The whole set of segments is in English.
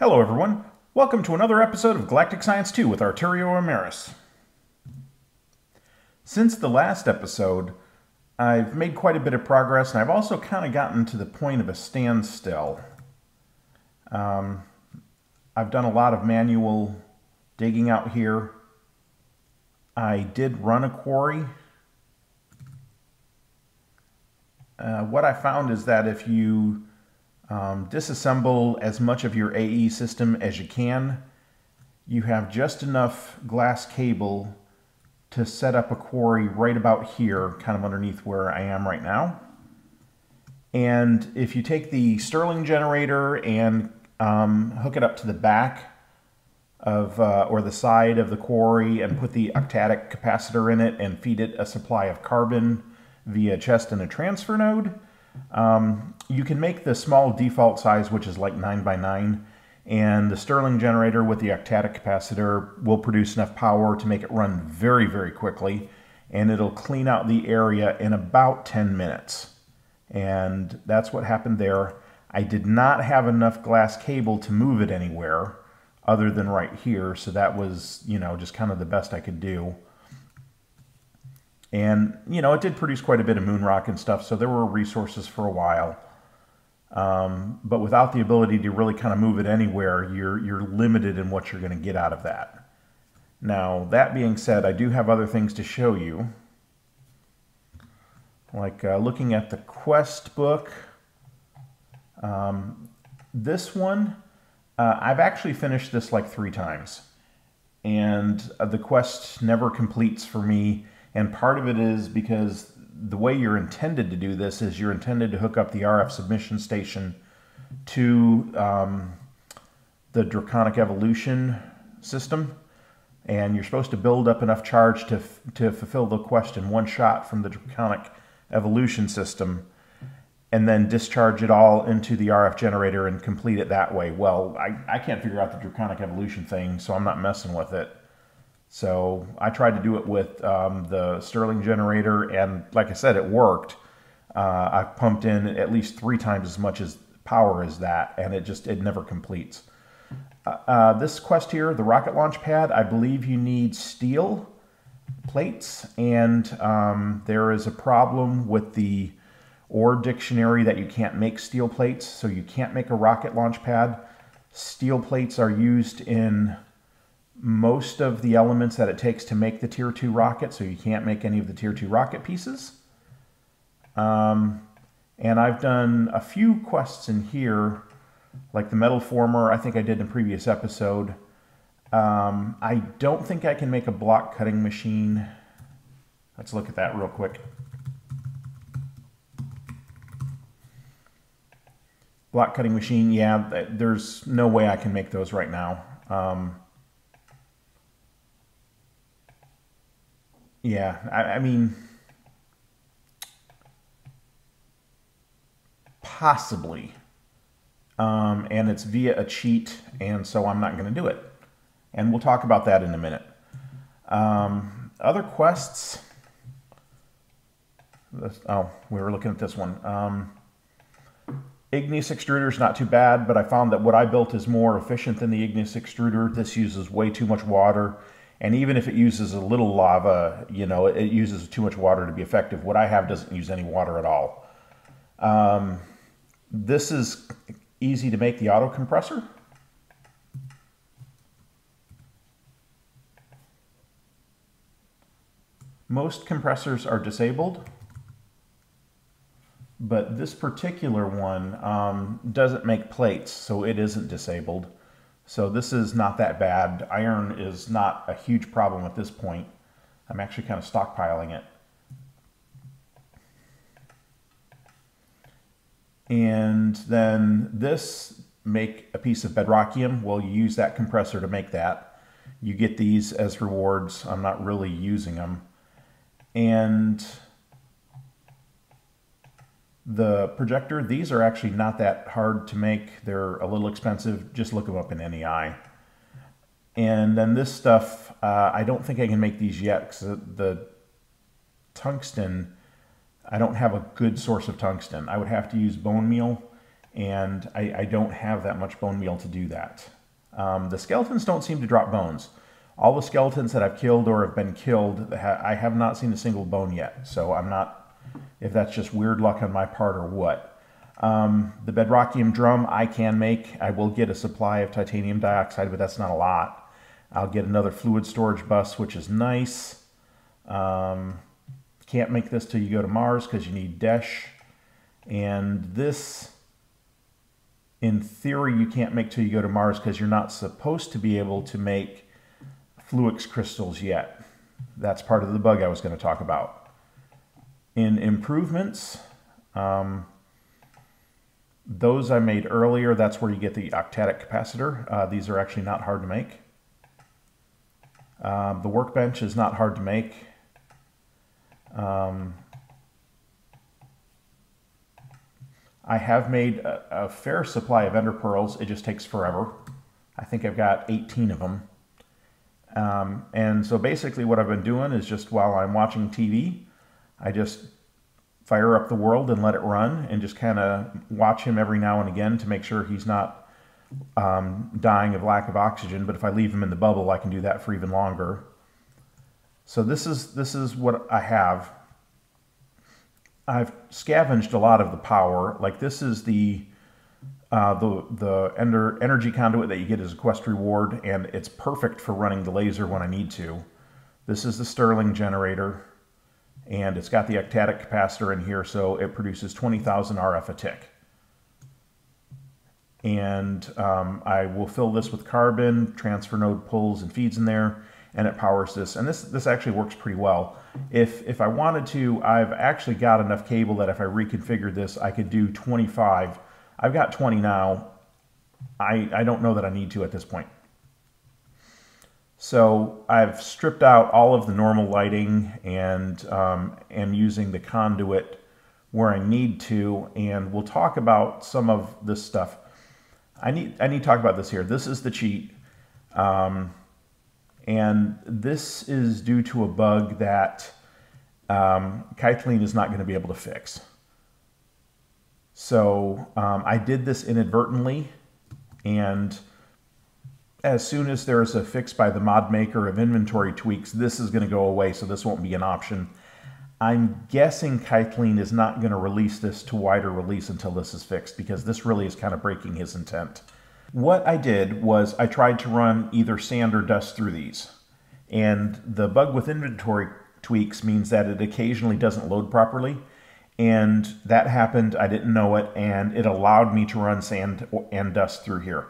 Hello everyone, welcome to another episode of Galactic Science 2 with Arturio Emerys. Since the last episode, I've made quite a bit of progress, and I've also kind of gotten to the point of a standstill. I've done a lot of manual digging out here. I did run a quarry. What I found is that if you disassemble as much of your AE system as you can, you have just enough glass cable to set up a quarry right about here, kind of underneath where I am right now. And if you take the Stirling generator and hook it up to the back of, or the side of the quarry, and put the octadic capacitor in it and feed it a supply of carbon via chest and a transfer node, you can make the small default size, which is like 9 by 9, and the Stirling generator with the octadic capacitor will produce enough power to make it run very, very quickly, and it'll clean out the area in about 10 minutes. And that's what happened there. I did not have enough glass cable to move it anywhere other than right here, so that was, you know, just kind of the best I could do. And, you know, it did produce quite a bit of moon rock and stuff, so there were resources for a while. But without the ability to really kind of move it anywhere, you're limited in what you're going to get out of that. Now, that being said, I do have other things to show you. Like looking at the quest book. This one, I've actually finished this like 3 times. And the quest never completes for me. And part of it is because the way you're intended to do this is you're intended to hook up the RF submission station to the Draconic Evolution system. And you're supposed to build up enough charge to fulfill the quest in one shot from the Draconic Evolution system, and then discharge it all into the RF generator and complete it that way. Well, I can't figure out the Draconic Evolution thing, so I'm not messing with it. So I tried to do it with the Stirling generator, and like I said, it worked. I've pumped in at least 3 times as much as power as that, and it never completes. This quest here, the rocket launch pad, I believe you need steel plates, and there is a problem with the ore dictionary that you can't make steel plates, so you can't make a rocket launch pad. Steel plates are used in most of the elements that it takes to make the Tier 2 rocket, so you can't make any of the Tier 2 rocket pieces. And I've done a few quests in here, like the metal former, I think I did in a previous episode. I don't think I can make a block cutting machine. Let's look at that real quick. Block cutting machine, yeah, there's no way I can make those right now. Yeah, I mean, possibly. And it's via a cheat, and so I'm not going to do it. And we'll talk about that in a minute. Other quests. Oh, we were looking at this one. Igneous extruder is not too bad, but I found that what I built is more efficient than the igneous extruder. This uses way too much water. And even if it uses a little lava, you know, it uses too much water to be effective. What I have doesn't use any water at all. This is easy to make, the auto compressor. Most compressors are disabled, but this particular one doesn't make plates, so it isn't disabled. So this is not that bad. Iron is not a huge problem at this point. I'm actually kind of stockpiling it. And then this, make a piece of bedrockium. Well, you use that compressor to make that. You get these as rewards. I'm not really using them. And the projector, these are actually not that hard to make. They're a little expensive. Just look them up in NEI. And then this stuff, I don't think I can make these yet because the tungsten, I don't have a good source of tungsten. I would have to use bone meal, and I don't have that much bone meal to do that. The skeletons don't seem to drop bones. All the skeletons that I've killed or have been killed, I have not seen a single bone yet. So I'm not, if that's just weird luck on my part or what. The bedrockium drum I can make. I will get a supply of titanium dioxide, but that's not a lot. I'll get another fluid storage bus, which is nice. Can't make this till you go to Mars because you need Desh. And this, in theory, you can't make till you go to Mars because you're not supposed to be able to make Fluix crystals yet. That's part of the bug I was going to talk about. In improvements, those I made earlier, that's where you get the octatic capacitor. These are actually not hard to make. The workbench is not hard to make. I have made a fair supply of ender pearls. It just takes forever. I think I've got 18 of them. And so basically what I've been doing is just while I'm watching TV, I just fire up the world and let it run and just kind of watch him every now and again to make sure he's not dying of lack of oxygen. But if I leave him in the bubble, I can do that for even longer. So this is what I have. I've scavenged a lot of the power. Like this is the energy conduit that you get as a quest reward, and it's perfect for running the laser when I need to. This is the Stirling generator, and it's got the octatic capacitor in here, so it produces 20,000 RF a tick. And I will fill this with carbon, transfer node pulls and feeds in there, and it powers this. And this actually works pretty well. If I wanted to, I've actually got enough cable that if I reconfigured this, I could do 25. I've got 20 now. I don't know that I need to at this point. So I've stripped out all of the normal lighting and am using the conduit where I need to, and we'll talk about some of this stuff. I need to talk about this here. This is the cheat. And this is due to a bug that Kathleen is not going to be able to fix. So I did this inadvertently, and as soon as there's a fix by the mod maker of inventory tweaks, this is going to go away, so this won't be an option. I'm guessing Kathleen is not going to release this to wider release until this is fixed, because this really is kind of breaking his intent. What I did was I tried to run either sand or dust through these. And the bug with inventory tweaks means that it occasionally doesn't load properly. And that happened, I didn't know it, and it allowed me to run sand and dust through here.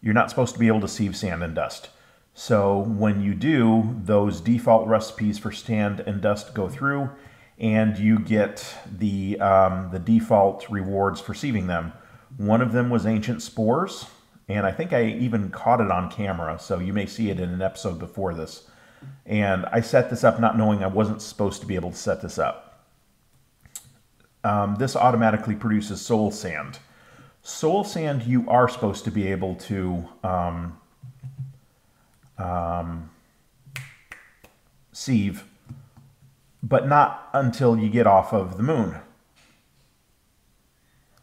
You're not supposed to be able to sieve sand and dust. So when you do, those default recipes for sand and dust go through, and you get the default rewards for sieving them. One of them was ancient spores, and I think I even caught it on camera, so you may see it in an episode before this. And I set this up not knowing I wasn't supposed to be able to set this up. This automatically produces soul sand. Soul sand you are supposed to be able to sieve, but not until you get off of the moon.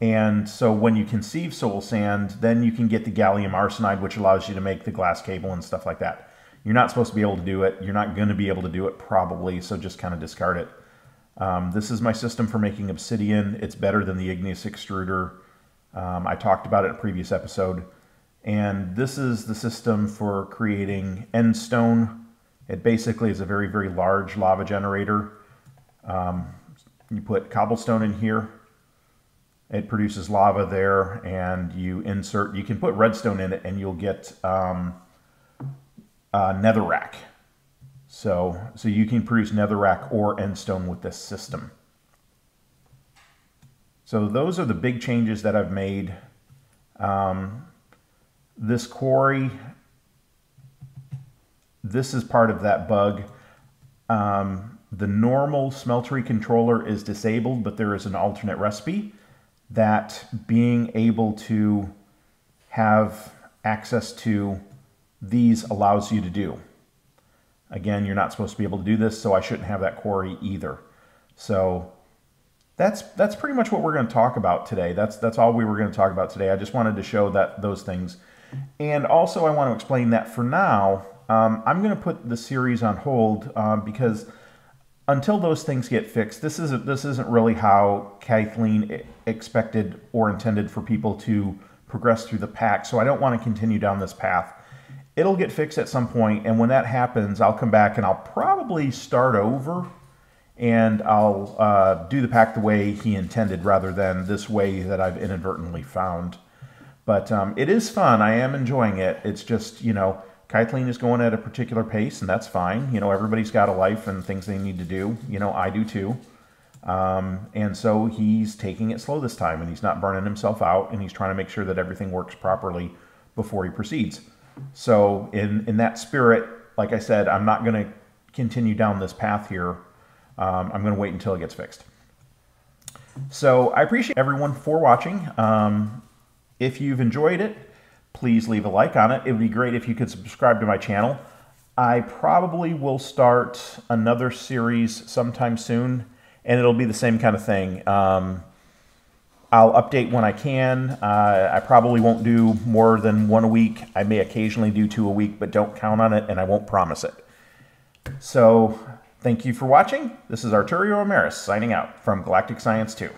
And so when you can sieve soul sand, then you can get the gallium arsenide, which allows you to make the glass cable and stuff like that. You're not supposed to be able to do it. You're not going to be able to do it probably, so just kind of discard it. This is my system for making obsidian. It's better than the igneous extruder. I talked about it in a previous episode. And this is the system for creating end stone. It basically is a very, very large lava generator. You put cobblestone in here. It produces lava there, and you can put redstone in it, and you'll get netherrack. So you can produce netherrack or endstone with this system. So those are the big changes that I've made. This quarry, this is part of that bug. The normal smeltery controller is disabled, but there is an alternate recipe that being able to have access to these allows you to do. Again, you're not supposed to be able to do this, so I shouldn't have that quarry either. So that's pretty much what we're going to talk about today. That's all we were going to talk about today. I just wanted to show those things. And also I want to explain that for now, I'm going to put the series on hold because until those things get fixed, this isn't really how Kathleen expected or intended for people to progress through the pack. So I don't want to continue down this path. It'll get fixed at some point, and when that happens, I'll come back and I'll probably start over, and I'll do the pack the way he intended rather than this way that I've inadvertently found. But it is fun. I am enjoying it. It's just, you know, Kathleen is going at a particular pace, and that's fine. You know, everybody's got a life and things they need to do. You know, I do too. And so he's taking it slow this time, and he's not burning himself out, and he's trying to make sure that everything works properly before he proceeds. So in that spirit, like I said, I'm not going to continue down this path here. I'm going to wait until it gets fixed. So I appreciate everyone for watching. If you've enjoyed it, please leave a like on it. It would be great if you could subscribe to my channel. I probably will start another series sometime soon, and it'll be the same kind of thing. I'll update when I can. I probably won't do more than one a week. I may occasionally do 2 a week, but don't count on it, and I won't promise it. So thank you for watching. This is Arturio Emerys signing out from Galactic Science 2.